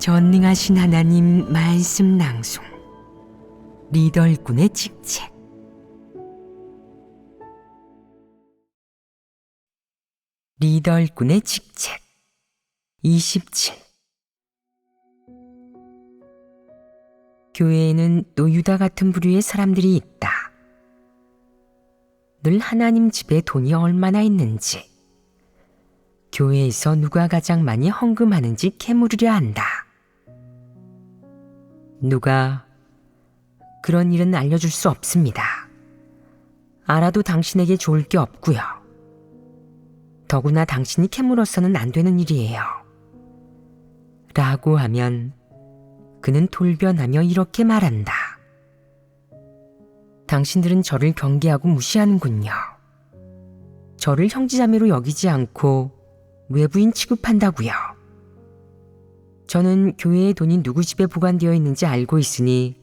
전능하신 하나님 말씀 낭송 리더 일꾼의 직책. 리더 일꾼의 직책 27. 교회에는 또 유다 같은 부류의 사람들이 있다. 늘 하나님 집에 돈이 얼마나 있는지, 교회에서 누가 가장 많이 헌금하는지 캐물으려 한다. 누가 그런 일은 알려줄 수 없습니다. 알아도 당신에게 좋을 게 없고요. 더구나 당신이 캐물어서는 안 되는 일이에요. 라고 하면 그는 돌변하며 이렇게 말한다. 당신들은 저를 경계하고 무시하는군요. 저를 형제자매로 여기지 않고 외부인 취급한다고요. 저는 교회의 돈이 누구 집에 보관되어 있는지 알고 있으니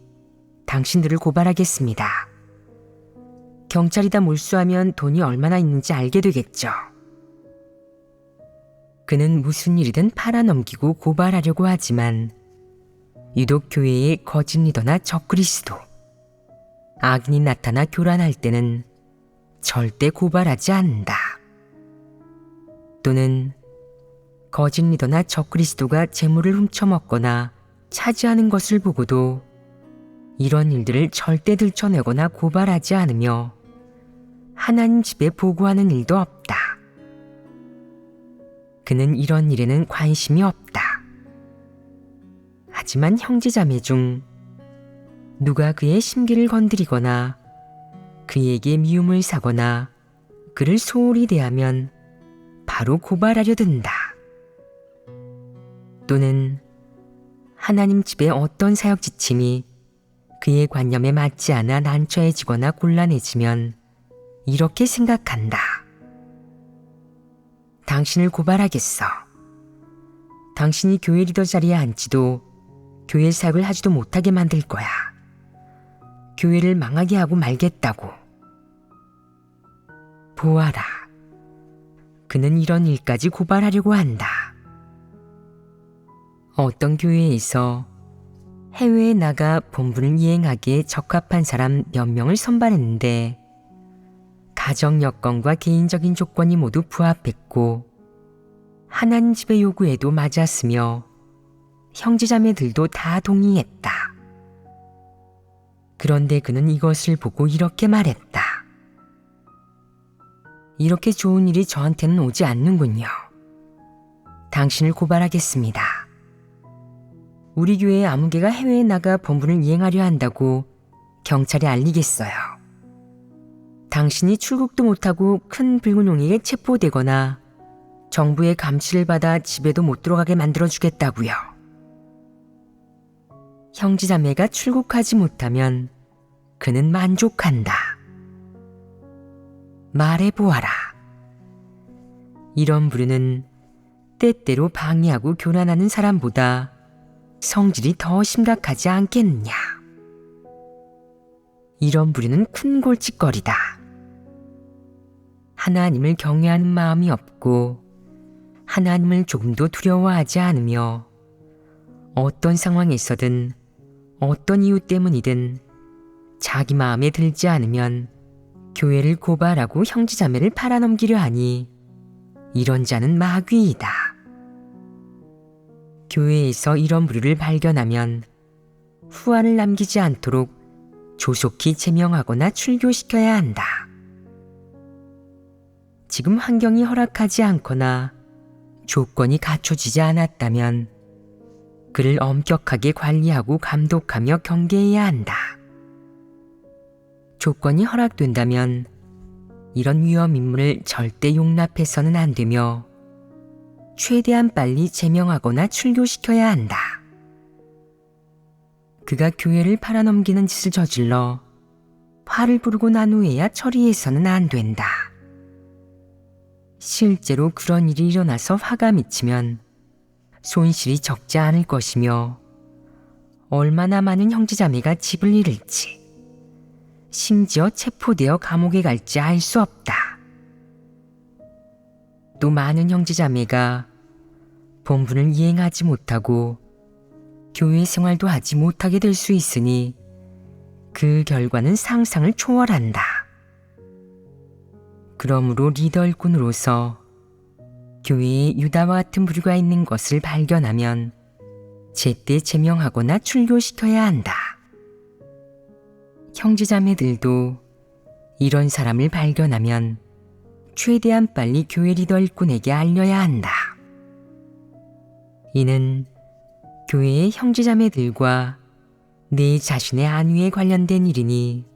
당신들을 고발하겠습니다. 경찰이다 몰수하면 돈이 얼마나 있는지 알게 되겠죠. 그는 무슨 일이든 팔아넘기고 고발하려고 하지만 유독 교회의 거짓 리더나 적그리스도, 악인이 나타나 교란할 때는 절대 고발하지 않는다. 또는 거짓 리더나 적그리스도가 재물을 훔쳐먹거나 차지하는 것을 보고도 이런 일들을 절대 들춰내거나 고발하지 않으며 하나님 집에 보고하는 일도 없다. 그는 이런 일에는 관심이 없다. 하지만 형제자매 중 누가 그의 심기를 건드리거나 그에게 미움을 사거나 그를 소홀히 대하면 바로 고발하려 든다. 또는 하나님 집의 어떤 사역 지침이 그의 관념에 맞지 않아 난처해지거나 곤란해지면 이렇게 생각한다. 당신을 고발하겠어. 당신이 교회 리더 자리에 앉지도 교회 사역을 하지도 못하게 만들 거야. 교회를 망하게 하고 말겠다고. 보아라. 그는 이런 일까지 고발하려고 한다. 어떤 교회에서 해외에 나가 본분을 이행하기에 적합한 사람 몇 명을 선발했는데 가정 여건과 개인적인 조건이 모두 부합했고 하나님 집의 요구에도 맞았으며 형제자매들도 다 동의했다. 그런데 그는 이것을 보고 이렇게 말했다. 이렇게 좋은 일이 저한테는 오지 않는군요. 당신을 고발하겠습니다. 우리 교회의 아무개가 해외에 나가 본분을 이행하려 한다고 경찰에 알리겠어요. 당신이 출국도 못하고 큰 불구늉에 체포되거나 정부의 감시를 받아 집에도 못 들어가게 만들어주겠다고요. 형제자매가 출국하지 못하면 그는 만족한다. 말해보아라. 이런 부류는 때때로 방해하고 교란하는 사람보다 성질이 더 심각하지 않겠느냐. 이런 부류는 큰 골칫거리다. 하나님을 경외하는 마음이 없고 하나님을 조금도 두려워하지 않으며 어떤 상황에서든 어떤 이유 때문이든 자기 마음에 들지 않으면 교회를 고발하고 형제자매를 팔아넘기려 하니 이런 자는 마귀이다. 교회에서 이런 부류를 발견하면 후환을 남기지 않도록 조속히 제명하거나 출교시켜야 한다. 지금 환경이 허락하지 않거나 조건이 갖춰지지 않았다면 그를 엄격하게 관리하고 감독하며 경계해야 한다. 조건이 허락된다면 이런 위험 인물을 절대 용납해서는 안 되며 최대한 빨리 제명하거나 출교시켜야 한다. 그가 교회를 팔아넘기는 짓을 저질러 화를 부르고 난 후에야 처리해서는 안 된다. 실제로 그런 일이 일어나서 화가 미치면 손실이 적지 않을 것이며 얼마나 많은 형제자매가 집을 잃을지 심지어 체포되어 감옥에 갈지 알 수 없다. 또 많은 형제자매가 본분을 이행하지 못하고 교회 생활도 하지 못하게 될 수 있으니 그 결과는 상상을 초월한다. 그러므로 리더 일꾼으로서 교회에 유다와 같은 부류가 있는 것을 발견하면 제때 제명하거나 출교시켜야 한다. 형제자매들도 이런 사람을 발견하면 최대한 빨리 교회 리더 일꾼에게 알려야 한다. 이는 교회의 형제자매들과 내 자신의 안위에 관련된 일이니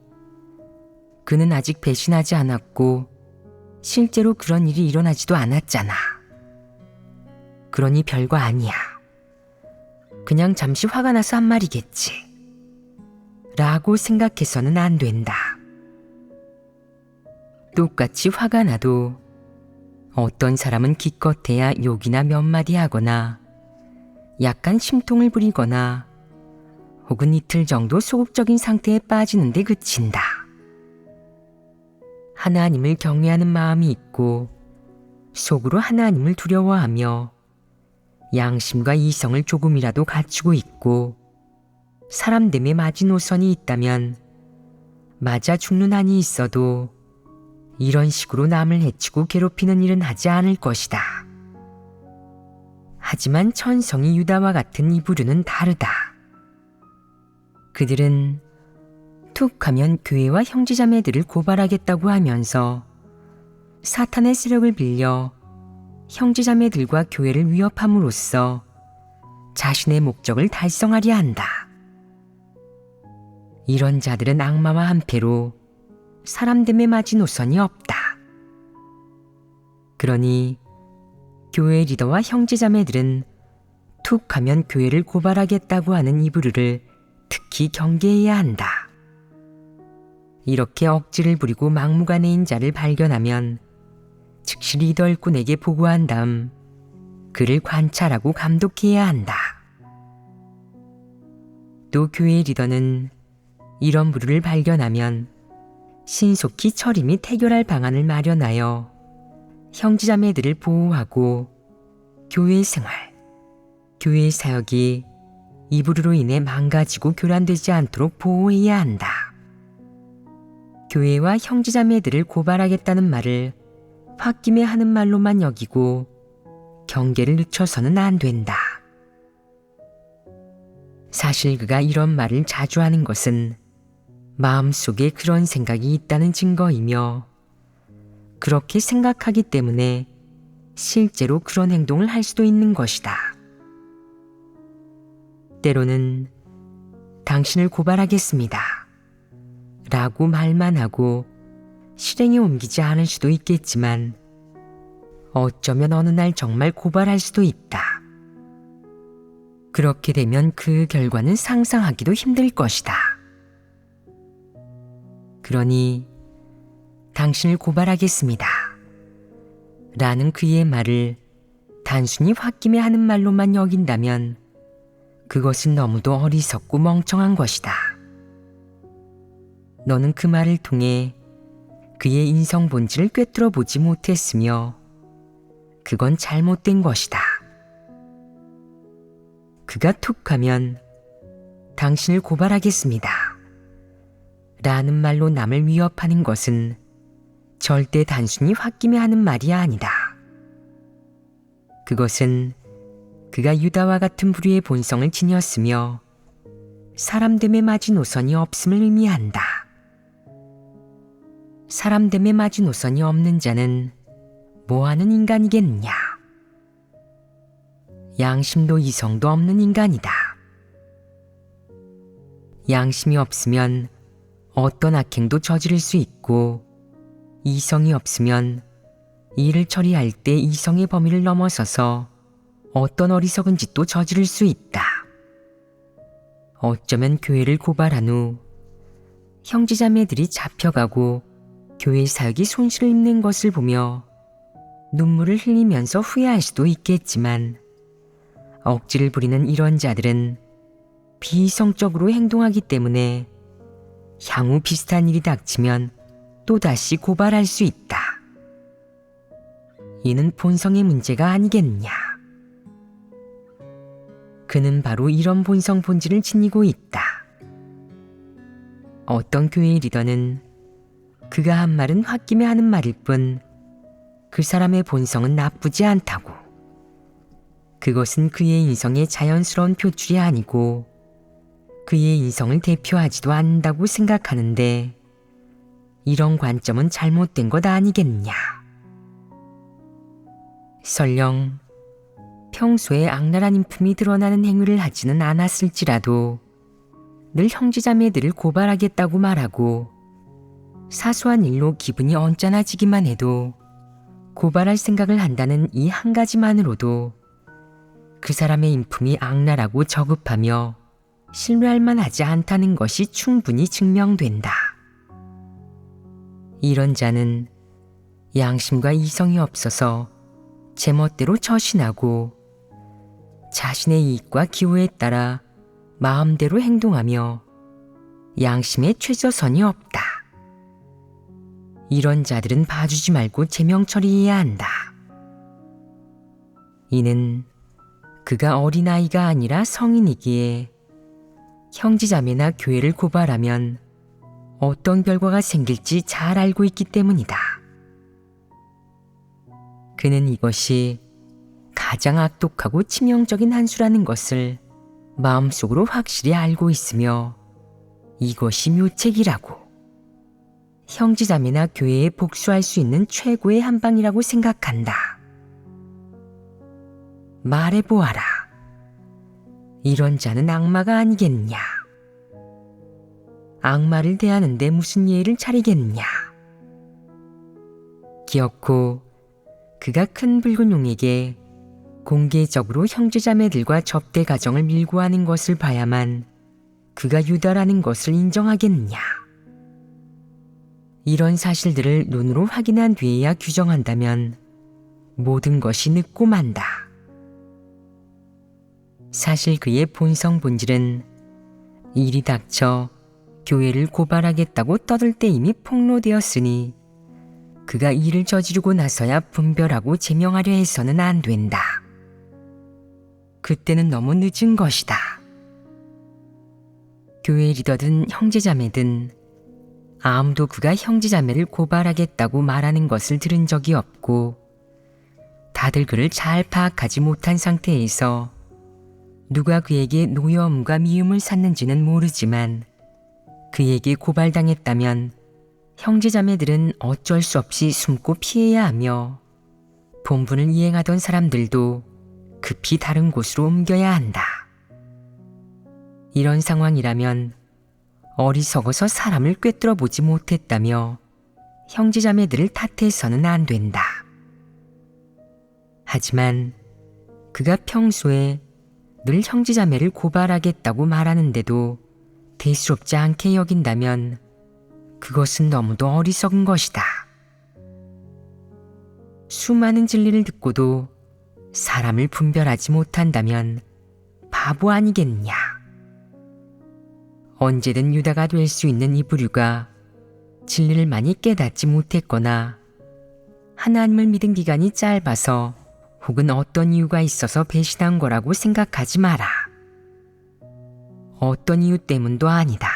그는 아직 배신하지 않았고 실제로 그런 일이 일어나지도 않았잖아. 그러니 별거 아니야. 그냥 잠시 화가 나서 한 말이겠지. 라고 생각해서는 안 된다. 똑같이 화가 나도 어떤 사람은 기껏해야 욕이나 몇 마디 하거나 약간 심통을 부리거나 혹은 이틀 정도 소극적인 상태에 빠지는데 그친다. 하나님을 경외하는 마음이 있고 속으로 하나님을 두려워하며 양심과 이성을 조금이라도 갖추고 있고 사람됨의 마지노선이 있다면 맞아 죽는 한이 있어도 이런 식으로 남을 해치고 괴롭히는 일은 하지 않을 것이다. 하지만 천성이 유다와 같은 이 부류는 다르다. 그들은 툭 하면 교회와 형제자매들을 고발하겠다고 하면서 사탄의 세력을 빌려 형제자매들과 교회를 위협함으로써 자신의 목적을 달성하려 한다. 이런 자들은 악마와 한패로 사람됨의 마지노선이 없다. 그러니 교회 리더와 형제자매들은 툭 하면 교회를 고발하겠다고 하는 이 부류를 특히 경계해야 한다. 이렇게 억지를 부리고 막무가내인 자를 발견하면 즉시 리더 일꾼에게 보고한 다음 그를 관찰하고 감독해야 한다. 또 교회 리더는 이런 부류를 발견하면 신속히 처리 및 해결할 방안을 마련하여 형제자매들을 보호하고 교회 생활, 교회 사역이 이 부류로 인해 망가지고 교란되지 않도록 보호해야 한다. 교회와 형제자매들을 고발하겠다는 말을 홧김에 하는 말로만 여기고 경계를 늦춰서는 안 된다. 사실 그가 이런 말을 자주 하는 것은 마음속에 그런 생각이 있다는 증거이며 그렇게 생각하기 때문에 실제로 그런 행동을 할 수도 있는 것이다. 때로는 당신을 고발하겠습니다. 라고 말만 하고 실행에 옮기지 않을 수도 있겠지만 어쩌면 어느 날 정말 고발할 수도 있다. 그렇게 되면 그 결과는 상상하기도 힘들 것이다. 그러니 당신을 고발하겠습니다. 라는 그의 말을 단순히 홧김에 하는 말로만 여긴다면 그것은 너무도 어리석고 멍청한 것이다. 너는 그 말을 통해 그의 인성 본질을 꿰뚫어 보지 못했으며 그건 잘못된 것이다. 그가 툭 하면 당신을 고발하겠습니다. 라는 말로 남을 위협하는 것은 절대 단순히 홧김에 하는 말이 아니다. 그것은 그가 유다와 같은 부류의 본성을 지녔으며 사람됨의 마지노선이 없음을 의미한다. 사람됨의 마지노선이 없는 자는 뭐하는 인간이겠느냐? 양심도 이성도 없는 인간이다. 양심이 없으면 어떤 악행도 저지를 수 있고 이성이 없으면 일을 처리할 때 이성의 범위를 넘어서서 어떤 어리석은 짓도 저지를 수 있다. 어쩌면 교회를 고발한 후 형제자매들이 잡혀가고 교회 사역이 손실을 입는 것을 보며 눈물을 흘리면서 후회할 수도 있겠지만 억지를 부리는 이런 자들은 비이성적으로 행동하기 때문에 향후 비슷한 일이 닥치면 또다시 고발할 수 있다. 이는 본성의 문제가 아니겠느냐. 그는 바로 이런 본성 본질을 지니고 있다. 어떤 교회 리더는 그가 한 말은 홧김에 하는 말일 뿐 그 사람의 본성은 나쁘지 않다고. 그것은 그의 인성의 자연스러운 표출이 아니고 그의 인성을 대표하지도 않는다고 생각하는데 이런 관점은 잘못된 것 아니겠냐. 설령 평소에 악랄한 인품이 드러나는 행위를 하지는 않았을지라도 늘 형제자매들을 고발하겠다고 말하고 사소한 일로 기분이 언짢아지기만 해도 고발할 생각을 한다는 이 한 가지만으로도 그 사람의 인품이 악랄하고 저급하며 신뢰할 만하지 않다는 것이 충분히 증명된다. 이런 자는 양심과 이성이 없어서 제멋대로 처신하고 자신의 이익과 기호에 따라 마음대로 행동하며 양심에 최저선이 없다. 이런 자들은 봐주지 말고 제명 처리해야 한다. 이는 그가 어린아이가 아니라 성인이기에 형제자매나 교회를 고발하면 어떤 결과가 생길지 잘 알고 있기 때문이다. 그는 이것이 가장 악독하고 치명적인 한 수라는 것을 마음속으로 확실히 알고 있으며 이것이 묘책이라고, 형제자매나 교회에 복수할 수 있는 최고의 한방이라고 생각한다. 말해보아라. 이런 자는 악마가 아니겠냐? 악마를 대하는데 무슨 예의를 차리겠냐? 기어코 그가 큰 붉은 용에게 공개적으로 형제자매들과 접대 가정을 밀고 하는 것을 봐야만 그가 유다라는 것을 인정하겠냐? 이런 사실들을 눈으로 확인한 뒤에야 규정한다면 모든 것이 늦고 만다. 사실 그의 본성 본질은 일이 닥쳐 교회를 고발하겠다고 떠들 때 이미 폭로되었으니 그가 일을 저지르고 나서야 분별하고 제명하려 해서는 안 된다. 그때는 너무 늦은 것이다. 교회 리더든 형제자매든 아무도 그가 형제자매를 고발하겠다고 말하는 것을 들은 적이 없고 다들 그를 잘 파악하지 못한 상태에서 누가 그에게 노여움과 미움을 샀는지는 모르지만 그에게 고발당했다면 형제자매들은 어쩔 수 없이 숨고 피해야 하며 본분을 이행하던 사람들도 급히 다른 곳으로 옮겨야 한다. 이런 상황이라면 어리석어서 사람을 꿰뚫어 보지 못했다며 형제자매들을 탓해서는 안 된다. 하지만 그가 평소에 늘 형제자매를 고발하겠다고 말하는데도 대수롭지 않게 여긴다면 그것은 너무도 어리석은 것이다. 수많은 진리를 듣고도 사람을 분별하지 못한다면 바보 아니겠냐? 언제든 유다가 될 수 있는 이 부류가 진리를 많이 깨닫지 못했거나 하나님을 믿은 기간이 짧아서 혹은 어떤 이유가 있어서 배신한 거라고 생각하지 마라. 어떤 이유 때문도 아니다.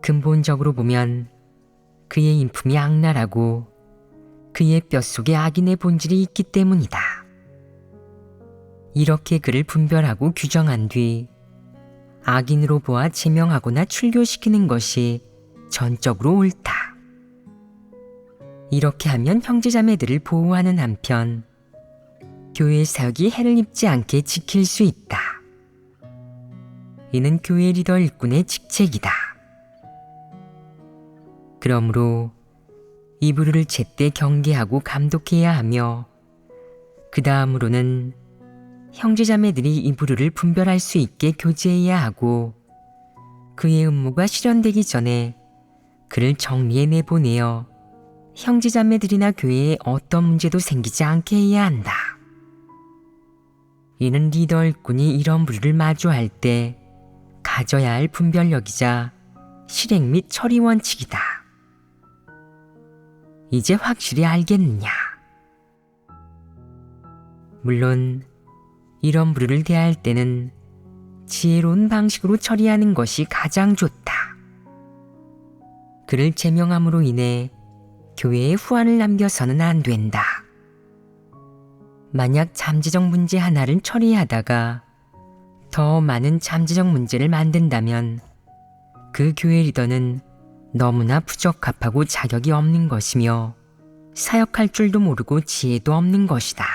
근본적으로 보면 그의 인품이 악랄하고 그의 뼛속에 악인의 본질이 있기 때문이다. 이렇게 그를 분별하고 규정한 뒤 악인으로 보아 제명하거나 출교시키는 것이 전적으로 옳다. 이렇게 하면 형제자매들을 보호하는 한편 교회 사역이 해를 입지 않게 지킬 수 있다. 이는 교회 리더 일꾼의 직책이다. 그러므로 이 부류를 제때 경계하고 감독해야 하며 그 다음으로는 형제자매들이 이 부류를 분별할 수 있게 교제해야 하고 그의 음모가 실현되기 전에 그를 정리해 내보내어 형제자매들이나 교회에 어떤 문제도 생기지 않게 해야 한다. 이는 리더 일꾼이 이런 부류를 마주할 때 가져야 할 분별력이자 실행 및 처리 원칙이다. 이제 확실히 알겠느냐? 물론 이런 부류를 대할 때는 지혜로운 방식으로 처리하는 것이 가장 좋다. 그를 제명함으로 인해 교회에 후환을 남겨서는 안 된다. 만약 잠재적 문제 하나를 처리하다가 더 많은 잠재적 문제를 만든다면 그 교회 리더는 너무나 부적합하고 자격이 없는 것이며 사역할 줄도 모르고 지혜도 없는 것이다.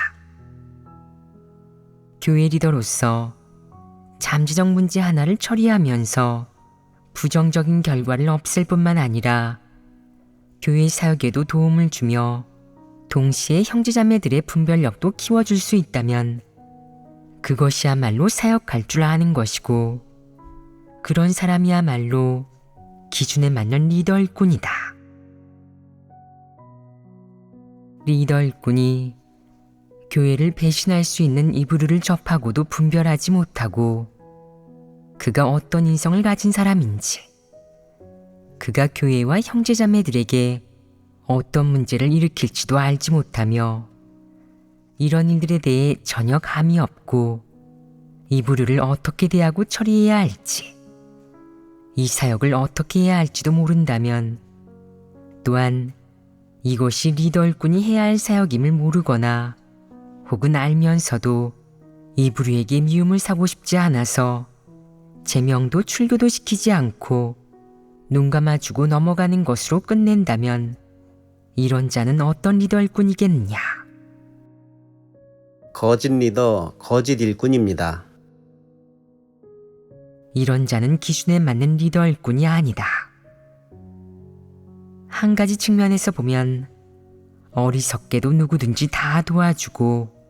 교회 리더로서 잠재적 문제 하나를 처리하면서 부정적인 결과를 없앨 뿐만 아니라 교회 사역에도 도움을 주며 동시에 형제자매들의 분별력도 키워줄 수 있다면 그것이야말로 사역할 줄 아는 것이고 그런 사람이야말로 기준에 맞는 리더 일꾼이다. 리더 일꾼이 교회를 배신할 수 있는 이 부류를 접하고도 분별하지 못하고 그가 어떤 인성을 가진 사람인지, 그가 교회와 형제자매들에게 어떤 문제를 일으킬지도 알지 못하며 이런 일들에 대해 전혀 감이 없고 이 부류를 어떻게 대하고 처리해야 할지, 이 사역을 어떻게 해야 할지도 모른다면 또한 이것이 리더 일꾼이 해야 할 사역임을 모르거나 혹은 알면서도 이 부류에게 미움을 사고 싶지 않아서 제명도 출교도 시키지 않고 눈 감아주고 넘어가는 것으로 끝낸다면 이런 자는 어떤 리더 일꾼이겠느냐. 거짓 리더, 거짓 일꾼입니다. 이런 자는 기준에 맞는 리더 일꾼이 아니다. 한 가지 측면에서 보면 어리석게도 누구든지 다 도와주고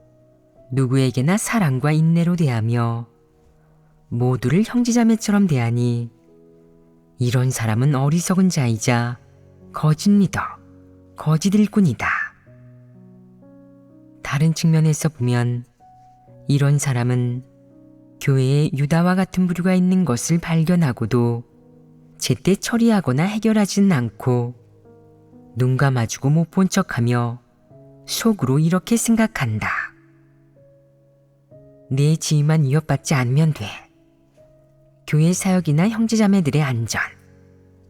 누구에게나 사랑과 인내로 대하며 모두를 형제자매처럼 대하니 이런 사람은 어리석은 자이자 거짓 리더, 거짓 일꾼이다. 다른 측면에서 보면 이런 사람은 교회에 유다와 같은 부류가 있는 것을 발견하고도 제때 처리하거나 해결하지는 않고 눈 감아주고 못 본 척하며 속으로 이렇게 생각한다. 내 지위만 위협받지 않으면 돼. 교회 사역이나 형제자매들의 안전,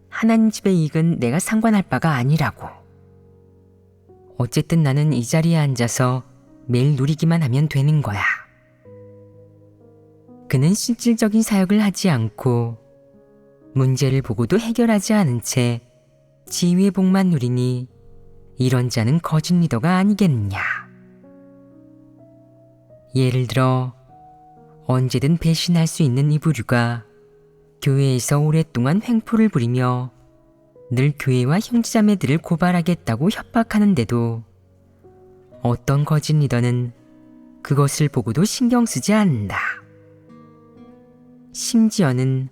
하나님 집의 이익은 내가 상관할 바가 아니라고. 어쨌든 나는 이 자리에 앉아서 매일 누리기만 하면 되는 거야. 그는 실질적인 사역을 하지 않고 문제를 보고도 해결하지 않은 채 지위의 복만 누리니 이런 자는 거짓 리더가 아니겠느냐. 예를 들어 언제든 배신할 수 있는 이 부류가 교회에서 오랫동안 횡포를 부리며 늘 교회와 형제자매들을 고발하겠다고 협박하는데도 어떤 거짓 리더는 그것을 보고도 신경 쓰지 않는다. 심지어는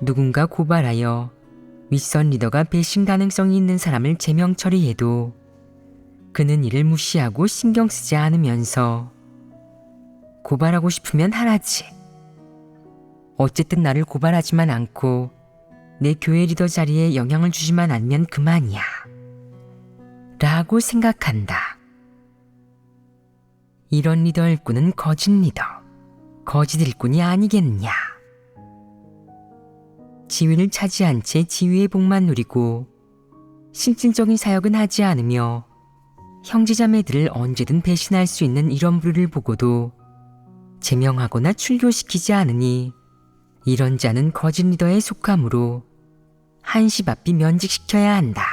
누군가 고발하여 윗선 리더가 배신 가능성이 있는 사람을 제명 처리해도 그는 이를 무시하고 신경 쓰지 않으면서 고발하고 싶으면 하라지. 어쨌든 나를 고발하지만 않고 내 교회 리더 자리에 영향을 주지만 않으면 그만이야. 라고 생각한다. 이런 리더 일꾼은 거짓 리더, 거짓 일꾼이 아니겠느냐. 지위를 차지한 채 지위의 복만 누리고 실질적인 사역은 하지 않으며 형제자매들을 언제든 배신할 수 있는 이런 부류를 보고도 제명하거나 출교시키지 않으니 이런 자는 거짓 리더에 속하므로 한시바삐 면직시켜야 한다.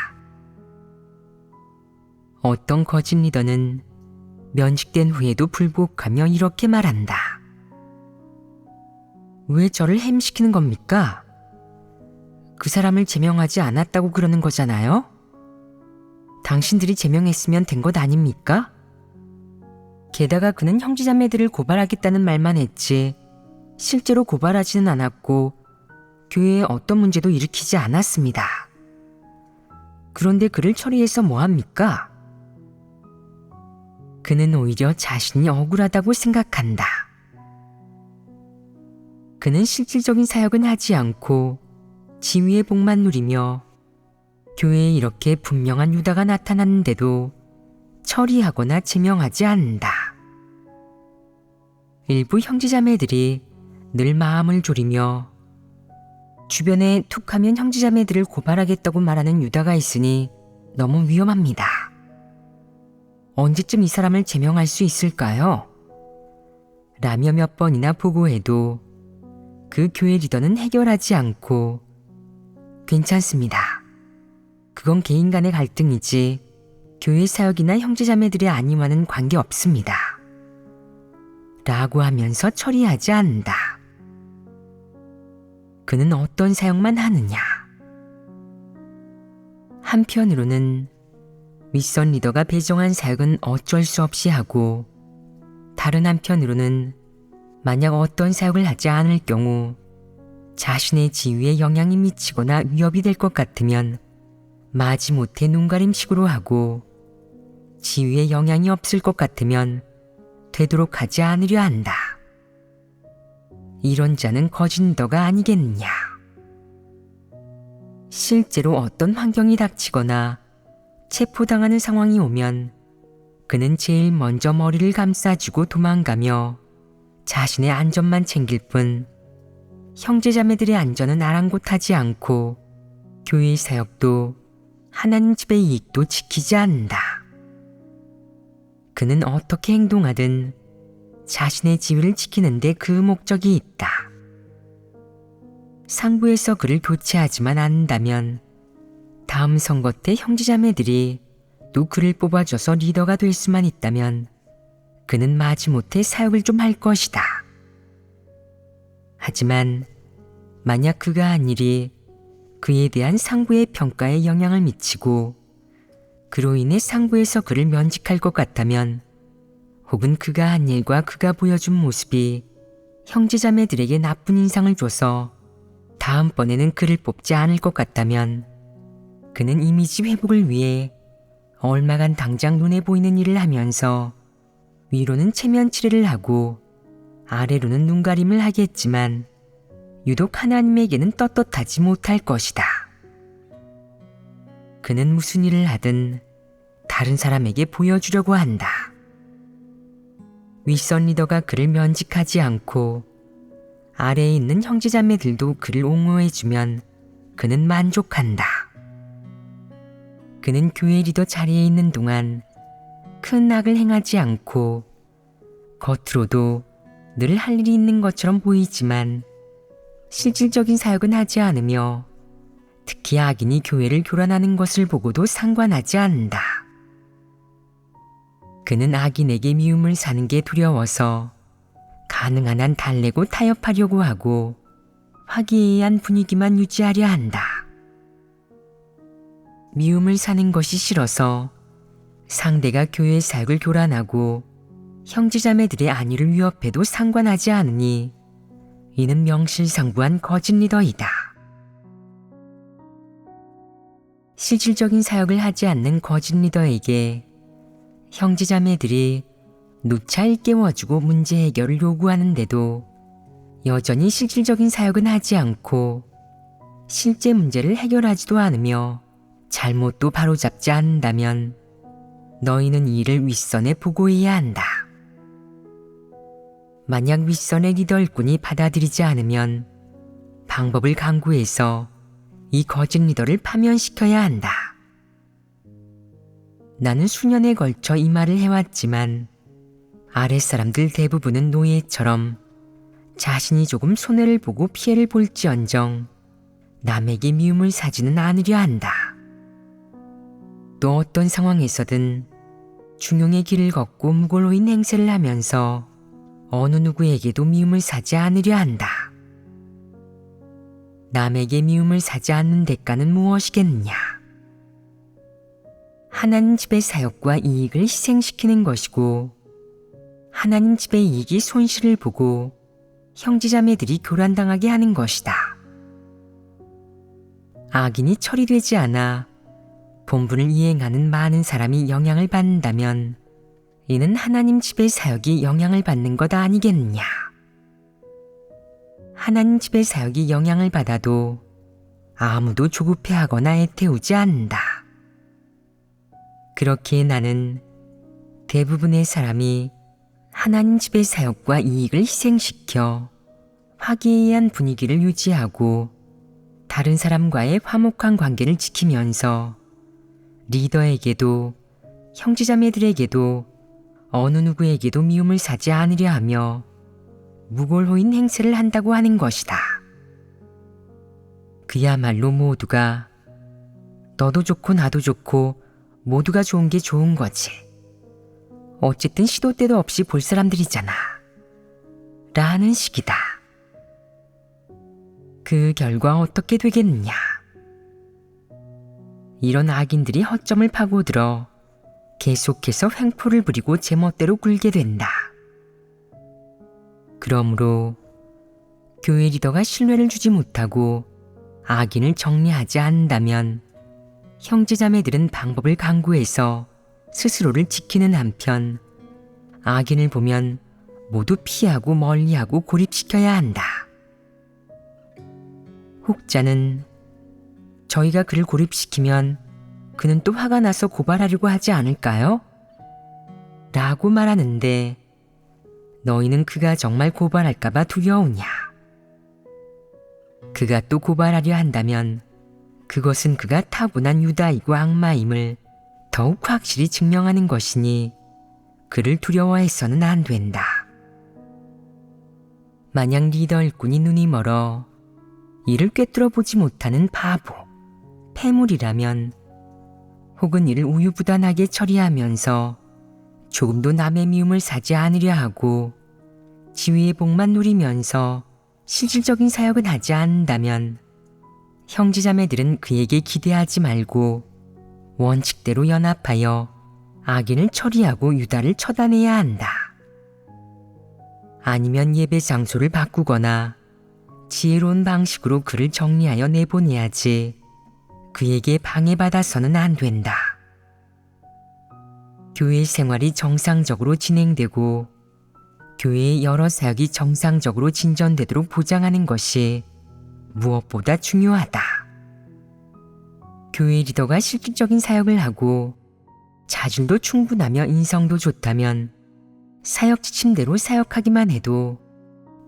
어떤 거짓 리더는 면직된 후에도 불복하며 이렇게 말한다. 왜 저를 햄시키는 겁니까? 그 사람을 제명하지 않았다고 그러는 거잖아요? 당신들이 제명했으면 된 것 아닙니까? 게다가 그는 형제자매들을 고발하겠다는 말만 했지 실제로 고발하지는 않았고 교회에 어떤 문제도 일으키지 않았습니다. 그런데 그를 처리해서 뭐합니까? 그는 오히려 자신이 억울하다고 생각한다. 그는 실질적인 사역은 하지 않고 지위의 복만 누리며 교회에 이렇게 분명한 유다가 나타났는데도 처리하거나 제명하지 않는다. 일부 형제자매들이 늘 마음을 졸이며 주변에 툭하면 형제자매들을 고발하겠다고 말하는 유다가 있으니 너무 위험합니다. 언제쯤 이 사람을 제명할 수 있을까요? 라며 몇 번이나 보고해도 그 교회 리더는 해결하지 않고 괜찮습니다. 그건 개인 간의 갈등이지 교회 사역이나 형제자매들의 안위와는 관계없습니다. 라고 하면서 처리하지 않는다. 그는 어떤 사역만 하느냐? 한편으로는 윗선 리더가 배정한 사역은 어쩔 수 없이 하고, 다른 한편으로는 만약 어떤 사역을 하지 않을 경우 자신의 지위에 영향이 미치거나 위협이 될 것 같으면 마지못해 눈가림식으로 하고, 지위에 영향이 없을 것 같으면 되도록 하지 않으려 한다. 이런 자는 거짓 리더가 아니겠느냐. 실제로 어떤 환경이 닥치거나 체포당하는 상황이 오면 그는 제일 먼저 머리를 감싸주고 도망가며 자신의 안전만 챙길 뿐 형제자매들의 안전은 아랑곳하지 않고 교회의 사역도 하나님 집의 이익도 지키지 않는다. 그는 어떻게 행동하든 자신의 지위를 지키는 데 그 목적이 있다. 상부에서 그를 교체하지만 않는다면 다음 선거 때 형제자매들이 또 그를 뽑아줘서 리더가 될 수만 있다면 그는 마지못해 사역을 좀 할 것이다. 하지만 만약 그가 한 일이 그에 대한 상부의 평가에 영향을 미치고 그로 인해 상부에서 그를 면직할 것 같다면, 혹은 그가 한 일과 그가 보여준 모습이 형제자매들에게 나쁜 인상을 줘서 다음번에는 그를 뽑지 않을 것 같다면 그는 이미지 회복을 위해 얼마간 당장 눈에 보이는 일을 하면서 위로는 체면 치레를 하고 아래로는 눈가림을 하겠지만 유독 하나님에게는 떳떳하지 못할 것이다. 그는 무슨 일을 하든 다른 사람에게 보여주려고 한다. 윗선 리더가 그를 면직하지 않고 아래에 있는 형제자매들도 그를 옹호해주면 그는 만족한다. 그는 교회 리더 자리에 있는 동안 큰 악을 행하지 않고 겉으로도 늘 할 일이 있는 것처럼 보이지만 실질적인 사역은 하지 않으며 특히 악인이 교회를 교란하는 것을 보고도 상관하지 않는다. 그는 악인에게 미움을 사는 게 두려워서 가능한 한 달래고 타협하려고 하고 화기애애한 분위기만 유지하려 한다. 미움을 사는 것이 싫어서 상대가 교회 사역을 교란하고 형제자매들의 안위를 위협해도 상관하지 않으니 이는 명실상부한 거짓 리더이다. 실질적인 사역을 하지 않는 거짓 리더에게 형제자매들이 누차 일깨워주고 문제 해결을 요구하는데도 여전히 실질적인 사역은 하지 않고 실제 문제를 해결하지도 않으며 잘못도 바로잡지 않는다면 너희는 이 일을 윗선에 보고해야 한다. 만약 윗선의 리더 일꾼이 받아들이지 않으면 방법을 강구해서 이 거짓 리더를 파면시켜야 한다. 나는 수년에 걸쳐 이 말을 해왔지만 아랫사람들 대부분은 노예처럼 자신이 조금 손해를 보고 피해를 볼지언정 남에게 미움을 사지는 않으려 한다. 또 어떤 상황에서든 중용의 길을 걷고 무골호인 행세를 하면서 어느 누구에게도 미움을 사지 않으려 한다. 남에게 미움을 사지 않는 대가는 무엇이겠느냐? 하나님 집의 사역과 이익을 희생시키는 것이고 하나님 집의 이익이 손실을 보고 형제자매들이 교란당하게 하는 것이다. 악인이 처리되지 않아 본분을 이행하는 많은 사람이 영향을 받는다면 이는 하나님 집의 사역이 영향을 받는 것 아니겠느냐. 하나님 집의 사역이 영향을 받아도 아무도 조급해하거나 애태우지 않는다. 그렇기에 나는 대부분의 사람이 하나님 집의 사역과 이익을 희생시켜 화기애애한 분위기를 유지하고 다른 사람과의 화목한 관계를 지키면서 리더에게도 형제자매들에게도 어느 누구에게도 미움을 사지 않으려 하며 무골호인 행세를 한다고 하는 것이다. 그야말로 모두가 너도 좋고 나도 좋고 모두가 좋은 게 좋은 거지. 어쨌든 시도 때도 없이 볼 사람들이잖아. 라는 식이다. 그 결과 어떻게 되겠느냐. 이런 악인들이 허점을 파고들어 계속해서 횡포를 부리고 제멋대로 굴게 된다. 그러므로 교회 리더가 신뢰를 주지 못하고 악인을 정리하지 않는다면 형제자매들은 방법을 강구해서 스스로를 지키는 한편 악인을 보면 모두 피하고 멀리하고 고립시켜야 한다. 혹자는 저희가 그를 고립시키면 그는 또 화가 나서 고발하려고 하지 않을까요? 라고 말하는데 너희는 그가 정말 고발할까봐 두려우냐? 그가 또 고발하려 한다면 그것은 그가 타고난 유다이고 악마임을 더욱 확실히 증명하는 것이니 그를 두려워해서는 안 된다. 만약 리더 일꾼이 눈이 멀어 이를 꿰뚫어 보지 못하는 바보, 패물이라면 혹은 이를 우유부단하게 처리하면서 조금도 남의 미움을 사지 않으려 하고 지위의 복만 누리면서 실질적인 사역은 하지 않는다면 형제자매들은 그에게 기대하지 말고 원칙대로 연합하여 악인을 처리하고 유다를 처단해야 한다. 아니면 예배 장소를 바꾸거나 지혜로운 방식으로 그를 정리하여 내보내야지 그에게 방해받아서는 안 된다. 교회 생활이 정상적으로 진행되고 교회의 여러 사역이 정상적으로 진전되도록 보장하는 것이 무엇보다 중요하다. 교회 리더가 실질적인 사역을 하고 자질도 충분하며 인성도 좋다면 사역 지침대로 사역하기만 해도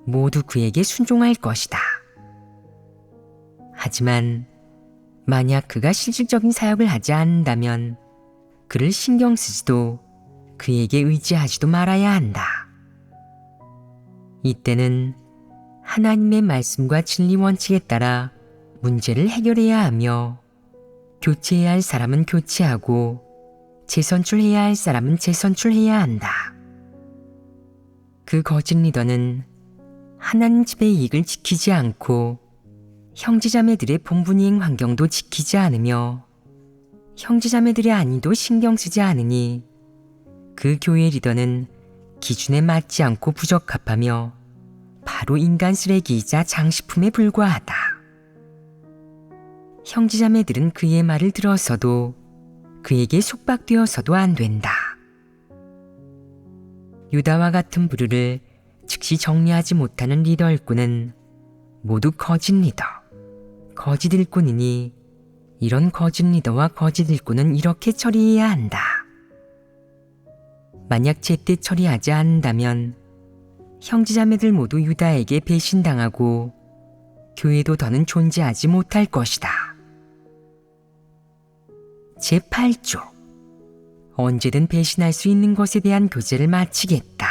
모두 그에게 순종할 것이다. 하지만 만약 그가 실질적인 사역을 하지 않는다면 그를 신경 쓰지도 그에게 의지하지도 말아야 한다. 이때는 하나님의 말씀과 진리 원칙에 따라 문제를 해결해야 하며 교체해야 할 사람은 교체하고 재선출해야 할 사람은 재선출해야 한다. 그 거짓 리더는 하나님 집의 이익을 지키지 않고 형제자매들의 본분이행 환경도 지키지 않으며 형제자매들의 안위도 신경 쓰지 않으니 그 교회 리더는 기준에 맞지 않고 부적합하며 바로 인간 쓰레기이자 장식품에 불과하다. 형제자매들은 그의 말을 들어서도 그에게 속박되어서도 안 된다. 유다와 같은 부류를 즉시 정리하지 못하는 리더 일꾼은 모두 거짓 리더, 거짓 일꾼이니 이런 거짓 리더와 거짓 일꾼은 이렇게 처리해야 한다. 만약 제때 처리하지 않는다면 형제자매들 모두 유다에게 배신당하고 교회도 더는 존재하지 못할 것이다. 제8조 언제든 배신할 수 있는 것에 대한 교제를 마치겠다.